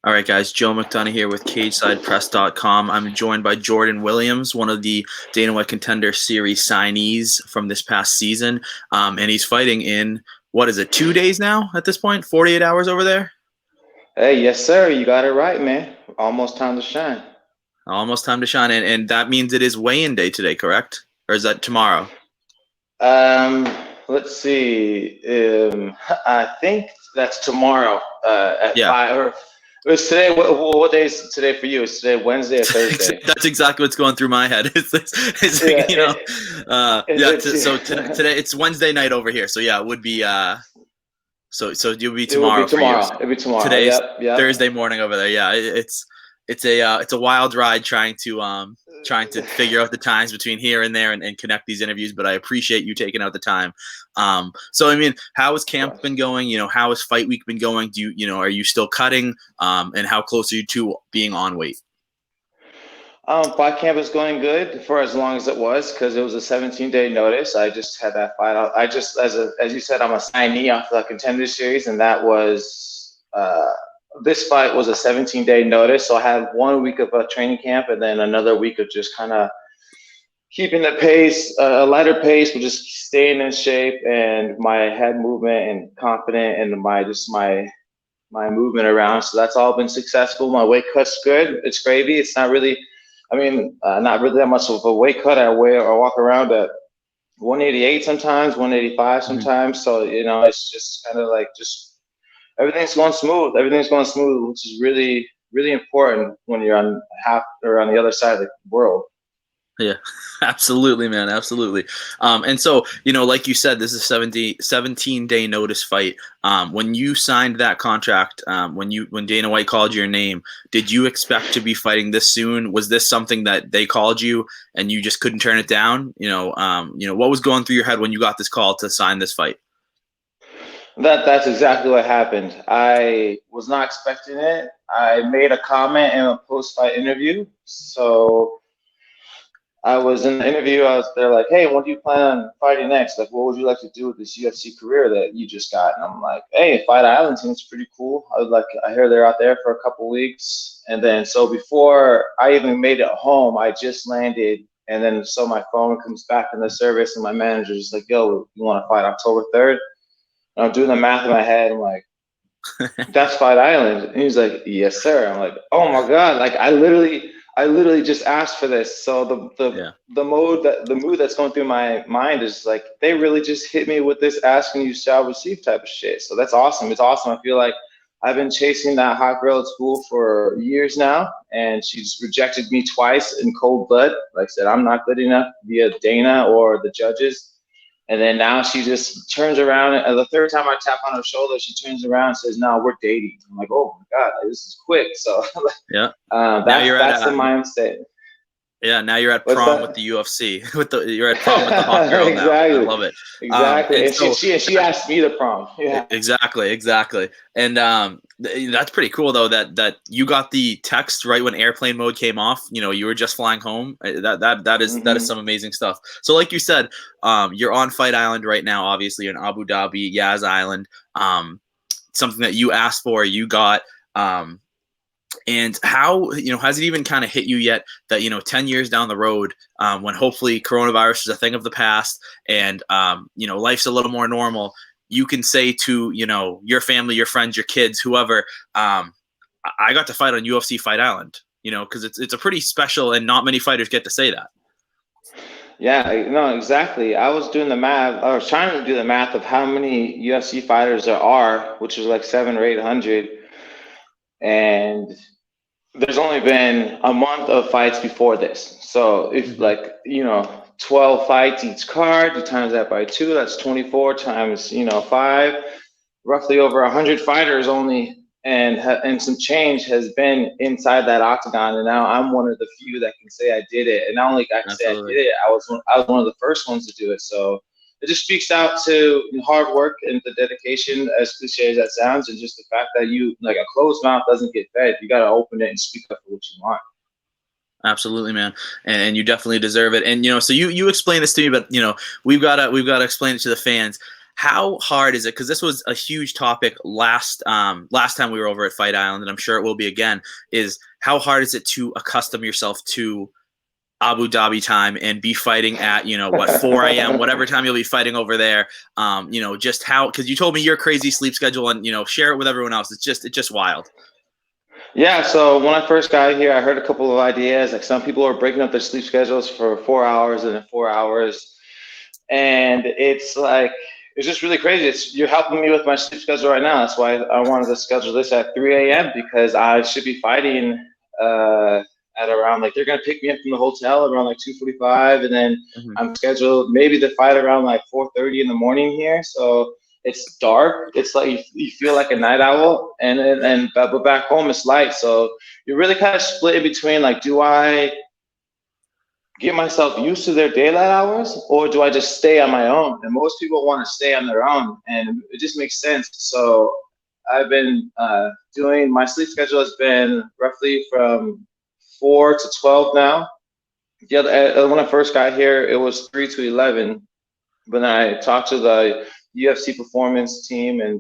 All right, guys. Joe McDonough here with CageSidePress.com. I'm joined by Jordan Williams, one of the Dana White Contender Series signees from this past season. And he's fighting in, what is it, 2 days now at this point? 48 hours over there? Hey, yes, sir. You got it right, man. Almost time to shine. Almost time to shine. And that means it is weigh-in day today, correct? Or is that tomorrow? Um, let's see. I think that's tomorrow at Yeah. 5. Or it's today. What day is today for you? Is today Wednesday or Thursday? That's exactly what's going through my head. It's Yeah, like, so today it's Wednesday night over here. So yeah, it would be so you'll be it will be tomorrow for you. tomorrow. It'll be tomorrow. Today's Yep, yep. Thursday morning over there. Yeah, it's a wild ride trying to figure out the times between here and there and connect these interviews. But I appreciate you taking out the time. So I mean, how has camp been going? How has fight week been going? Are you still cutting? And how close are you to being on weight? Fight camp is going good for as long as it was because it was a 17-day notice. I just had that fight out. I just, as you said, I'm a signee off the Contender Series, and that was this fight was a 17-day notice. So I had 1 week of a training camp and then another week of just kind of keeping the pace, a lighter pace, but just staying in shape and my head movement and confident and my movement around. So that's all been successful. My weight cut's good. It's gravy. It's not really. Not really that much of a weight cut. I wear or walk around at 188 sometimes, 185 sometimes. So, it's just kind of like just everything's going smooth. Everything's going smooth, which is really, really important when you're on on the other side of the world. Yeah, absolutely, man. Absolutely. And so, like you said, this is a 17-day notice fight. When you signed that contract, when Dana White called your name, did you expect to be fighting this soon? Was this something that they called you and you just couldn't turn it down? What was going through your head when you got this call to sign this fight? That's exactly what happened. I was not expecting it. I made a comment in a post-fight interview. So I was in the interview. They're like, "Hey, when do you plan on fighting next? Like, what would you like to do with this UFC career that you just got?" And I'm like, "Hey, Fight Island seems pretty cool. I hear they're out there for a couple weeks." And then so before I even made it home, I just landed, and then so my phone comes back in the service, and my manager's like, "Yo, you want to fight October 3rd?" And I'm doing the math in my head. I'm like, "That's Fight Island." And he's like, "Yes, sir." I'm like, "Oh my god!" Like I literally just asked for this. So Yeah. the mood that's going through my mind is like they really just hit me with this asking you shall receive type of shit. So that's awesome. It's awesome. I feel like I've been chasing that hot girl at school for years now, and she's rejected me twice in cold blood. Like I said, I'm not good enough via Dana or the judges. And then now she just turns around, and the third time I tap on her shoulder, she turns around and says, "No, we're dating." I'm like, "Oh my god, this is quick." So Yeah. Now that's the mindset. Yeah, now you're at What's prom with that? the UFC. You're at prom with the hot girl now. I Exactly, love it. exactly. And And she, so she and she asked me to prom. Yeah. exactly. And that's pretty cool though that you got the text right when airplane mode came off. You were just flying home. That is hmm some amazing stuff. So like you said, you're on Fight Island right now. Obviously, you're in Abu Dhabi, Yaz Island. Something that you asked for, you got. And how, has it even kind of hit you yet that, 10 years down the road, when hopefully coronavirus is a thing of the past and, life's a little more normal, you can say to, your family, your friends, your kids, whoever, I got to fight on UFC Fight Island, because it's a pretty special and not many fighters get to say that. Yeah, no, exactly. I was doing the math. I was trying to do the math of how many UFC fighters there are, which is like 700 or 800, and there's only been a month of fights before this. So if Mhm. like, 12 fights each card, you times that by two, that's 24 times, five, roughly over 100 fighters only and some change has been inside that octagon. And now I'm one of the few that can say I did it. And not only I can say I did Absolutely. it, I was one of the first ones to do it. So it just speaks out to hard work and the dedication, as cliche as that sounds, and just the fact that you like a closed mouth doesn't get fed. You got to open it and speak up for what you want. Absolutely, man, and you definitely deserve it. And so you explain this to me, but we've got to explain it to the fans. how hard is it? Because this was a huge topic last time we were over at Fight Island, and I'm sure it will be again. Is how hard is it to accustom yourself to Abu Dhabi time and be fighting at, what, 4 a.m., whatever time you'll be fighting over there. Just how, because you told me your crazy sleep schedule and, share it with everyone else. It's just wild. Yeah, so when I first got here, I heard a couple of ideas. Like some people are breaking up their sleep schedules for 4 hours and then 4 hours. And it's like, it's just really crazy. You're helping me with my sleep schedule right now. That's why I wanted to schedule this at 3 a.m. because I should be fighting at around, like, they're going to pick me up from the hotel around like 2:45, and then Mm-hmm. I'm scheduled maybe to fight around like 4:30 in the morning here. So it's dark. It's like you feel like a night owl, but back home it's light. So you're really kind of split in between, like, do I get myself used to their daylight hours, or do I just stay on my own? And most people want to stay on their own, and it just makes sense. So I've been doing, my sleep schedule has been roughly from 4 to 12 now. When I first got here, it was 3 to 11. But then I talked to the UFC performance team, and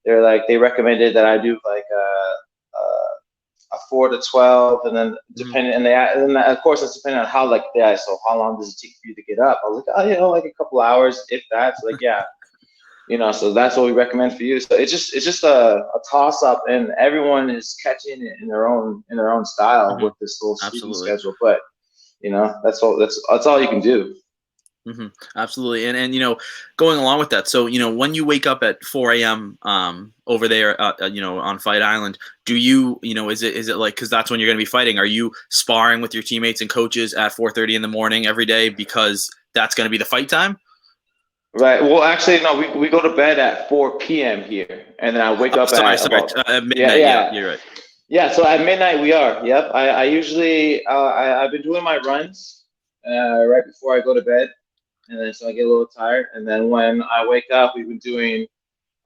they recommended that I do like a 4 to 12, and then depending, and of course it's depending on how, like, yeah. So how long does it take for you to get up? I was like, oh, like a couple hours, if that. So, like, yeah, so that's what we recommend for you. So it's just a toss up, and everyone is catching it in their own style Mm-hmm. with this little sleeping Absolutely. schedule. But that's all you can do. Mm-hmm. Absolutely. And going along with that, so, when you wake up at 4 a.m. Over there, on Fight Island, do you, is it like, because that's when you're going to be fighting, are you sparring with your teammates and coaches at 4:30 in the morning every day because that's going to be the fight time? Right. Well, actually, no. We go to bed at 4 p.m. here, and then I wake up Sorry, at sorry. about, At yeah, midnight. Yeah, yeah, you're right. yeah. So at midnight we are. Yep. I usually I've been doing my runs right before I go to bed, and then so I get a little tired, and then when I wake up, we've been doing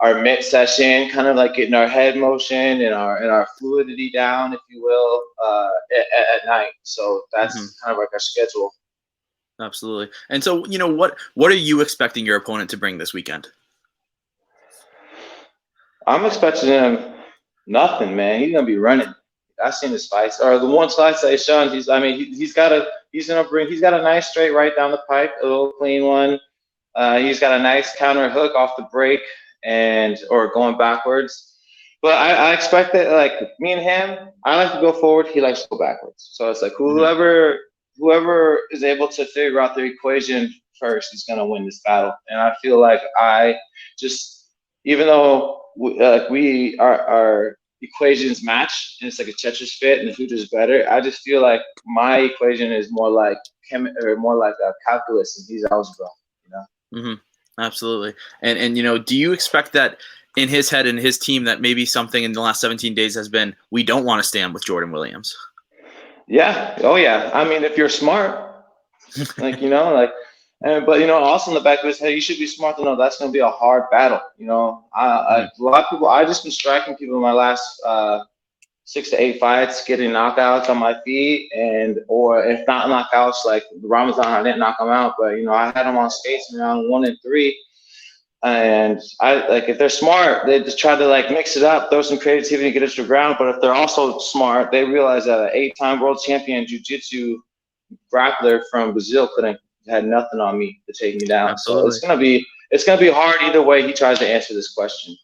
our mid session, kind of like getting our head motion and our fluidity down, if you will, at night. So Mm-hmm. that's kind of like our schedule. Absolutely. And so, what are you expecting your opponent to bring this weekend? I'm expecting him nothing, man. He's gonna be running. I seen his fights, or the one fight that he's shown. He's got a nice straight right down the pipe, a little clean one. He's got a nice counter hook off the break or going backwards. But I expect that, like, me and him, I like to go forward. He likes to go backwards. So it's like Mm-hmm. whoever is able to figure out the equation first is gonna win this battle. And I feel like I just, even though our equations match and it's like a Tetris fit and who does better, I just feel like my equation is more like more like a calculus and he's algebra. Mm-hmm. Absolutely. And do you expect that in his head and his team that maybe something in the last 17 days has been, we don't want to stand with Jordan Williams? Yeah. Oh yeah. I mean, if you're smart, like, but also in the back of his head, you should be smart to know that's going to be a hard battle. A lot of people. I just been striking people in my last 6 to 8 fights, getting knockouts on my feet, or if not knockouts, like Ramazan, I didn't knock him out, but I had him on skates in round 1 and 3. And I, like, if they're smart, they just try to, like, mix it up, throw some creativity, get it to the ground. But if they're also smart, they realize that an 8-time world champion jiu-jitsu grappler from Brazil had nothing on me to take me down. So Absolutely. it's gonna be hard either way he tries to answer this question.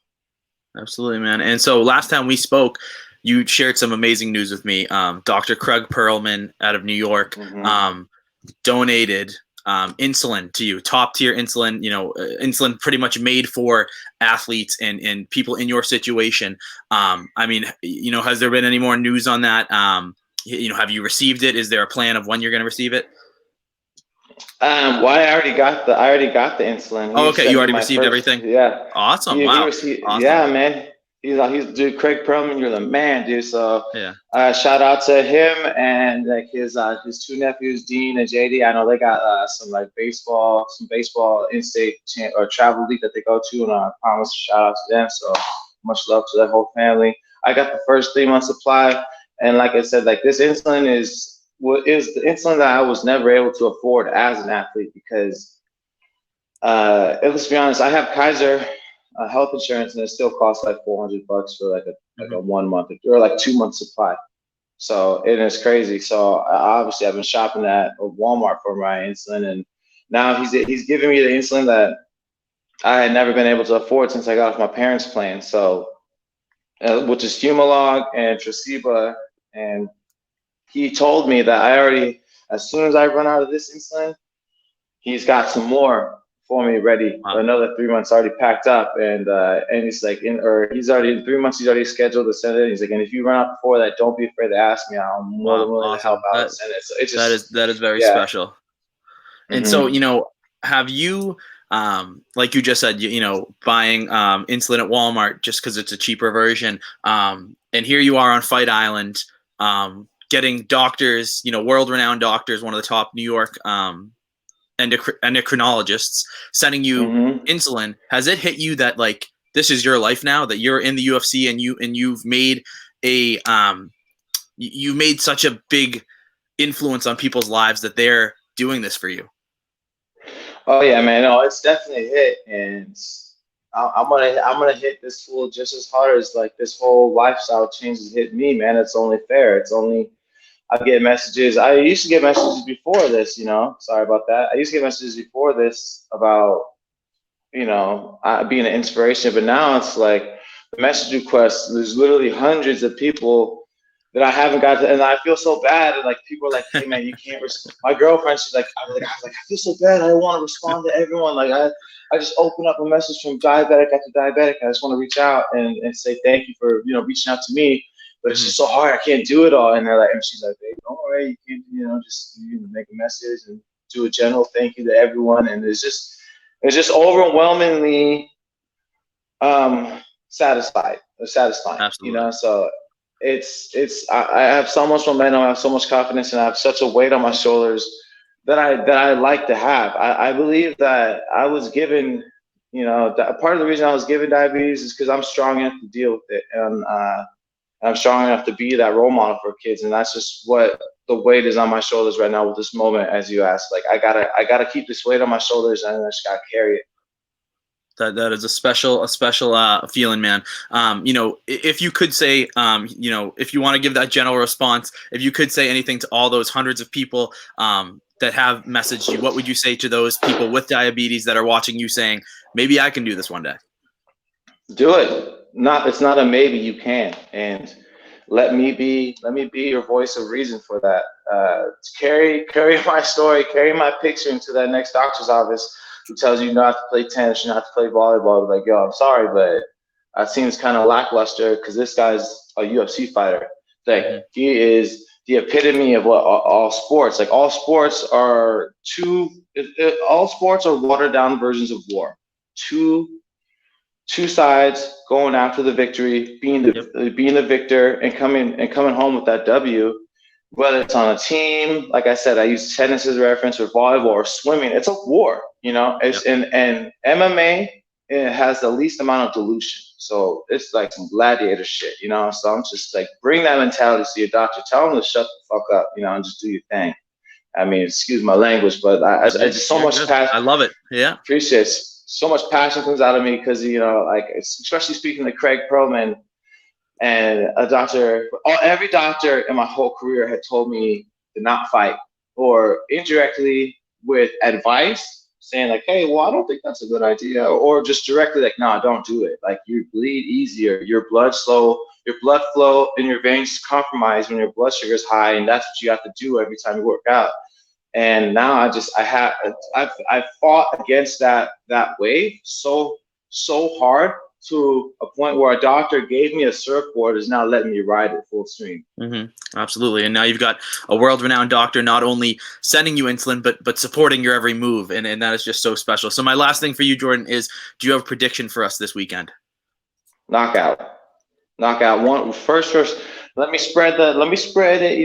Absolutely, man. And so last time we spoke, you shared some amazing news with me. Dr. Craig Perlman out of New York donated insulin to you, top tier insulin, insulin pretty much made for athletes and people in your situation. I mean, has there been any more news on that? Have you received it? Is there a plan of when you're going to receive it? Well, I already got the insulin. Oh, He okay. sent You me already my received first, everything. yeah. Awesome. He Wow. received, Awesome. yeah, man. He's dude, Craig Perlman, you're the man, dude. So, Yeah. shout out to him and, like, his two nephews, Dean and JD. I know they got some baseball in-state or travel league that they go to, and I promise shout out to them. So much love to that whole family. I got the first 3 month supply, and like I said, like, this insulin is the insulin that I was never able to afford as an athlete because Let's be honest, I have Kaiser health insurance, and it still costs like $400 for like Hmm. a 1 month or like 2 month supply. So it is crazy. So obviously, I've been shopping at Walmart for my insulin, and now he's giving me the insulin that I had never been able to afford since I got off my parents' plan. So which is Humalog and Tresiba, and he told me that as soon as I run out of this insulin, he's got some more for me ready. Wow. Another 3 months already packed up, and he's like, he's already in 3 months. He's already scheduled to send it. He's like, and if you run out before that, don't be afraid to ask me. I'm more than Wow. willing to help Awesome. out and send it. So it That is just, very yeah. special. And so, Mm-hmm. have you, like you just said, buying insulin at Walmart just because it's a cheaper version. And here you are on Fight Island, getting doctors, world-renowned doctors, one of the top New York endocrinologists, sending you Mm-hmm. insulin. Has it hit you that like this is your life now, that you're in the UFC and you've made a you made such a big influence on people's lives that they're doing this for you? Oh yeah, man. No, it's definitely a hit, and I'm gonna hit this fool just as hard as like this whole lifestyle change has hit me, man. It's only fair. It's only I get messages. I used to get messages before this, Sorry about that. I used to get messages before this about, being an inspiration, but now it's like the message requests. There's literally hundreds of people that I haven't got to, and I feel so bad. And like people are like, "Hey, man, you can't." My girlfriend, she's like, I feel so bad. I don't want to respond to everyone. Like I just open up a message from diabetic after diabetic. I just want to reach out and say thank you for reaching out to me, but it's Hmm. just so hard. I can't do it all. And they're like, and she's like, hey, don't worry, you can just make a message and do a general thank you to everyone. And it's just overwhelmingly satisfying. Absolutely. So I have so much momentum, I have so much confidence, and I have such a weight on my shoulders that I like to have. I believe that I was given, part of the reason I was given diabetes is because I'm strong enough to deal with it, and I'm strong enough to be that role model for kids, and that's just what the weight is on my shoulders right now with this moment. As you asked, like I gotta keep this weight on my shoulders, and I just gotta carry it. That is a special feeling, man. If you could say, if you want to give that general response, if you could say anything to all those hundreds of people that have messaged you, what would you say to those people with diabetes that are watching you, saying, maybe I can do this one day? Do it. It's not a maybe. You can, and let me be your voice of reason for that. Carry my story, carry my picture into that next doctor's office who tells you not to play tennis, not to play volleyball. Like, yo, I'm sorry, but it seems kind of lackluster because this guy's a UFC fighter. Like, Hmm. he is the epitome of what all sports. Like, all sports are all sports are watered down versions of war. Two two sides going after the victory, Yep. being the victor, and coming home with that W. Whether it's on a team, like I said, I use tennis as a reference, or volleyball, or swimming. It's a war, Yep. It's and MMA, it has the least amount of dilution, so it's like some gladiator shit, So I'm just like, bring that mentality to your doctor. Tell them to shut the fuck up, and just do your thing. I mean, excuse my language, but I just so You're much good. passion. I love it. Yeah. Appreciate so much passion comes out of me because like, especially speaking to Craig Perlman, and every doctor in my whole career had told me to not fight, or indirectly with advice saying like, hey, well, I don't think that's a good idea, or just directly like, no, don't do it. Like, you bleed easier, your blood flow in your veins is compromised when your blood sugar is high, and that's what you have to do every time you work out. And now I've fought against that wave so hard, to a point where a doctor gave me a surfboard, is now letting me ride it full stream. Hmm. Absolutely. And now you've got a world-renowned doctor not only sending you insulin, but supporting your every move, and that is just so special. So my last thing for you, Jordan, is, do you have a prediction for us this weekend? Knockout, knockout. One first. Let me spread it,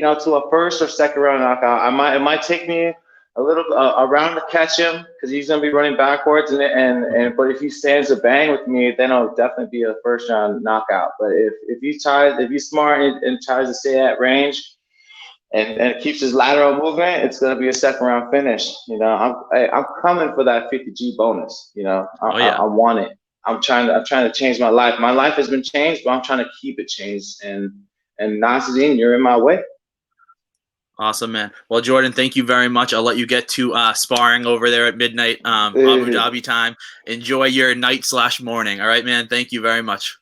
to a first or second round knockout. It might take me a little a round to catch him because he's gonna be running backwards, but if he stands a bang with me, then it'll definitely be a first round knockout. But if he's smart and tries to stay at range, and keeps his lateral movement, it's gonna be a second round finish. I'm coming for that 50G bonus. Oh yeah. I want it. I'm trying to change my life. My life has been changed, but I'm trying to keep it changed. And Nasruddin, you're in my way. Awesome, man. Well, Jordan, thank you very much. I'll let you get to sparring over there at midnight, Abu Dhabi time. Enjoy your night/morning. All right, man. Thank you very much.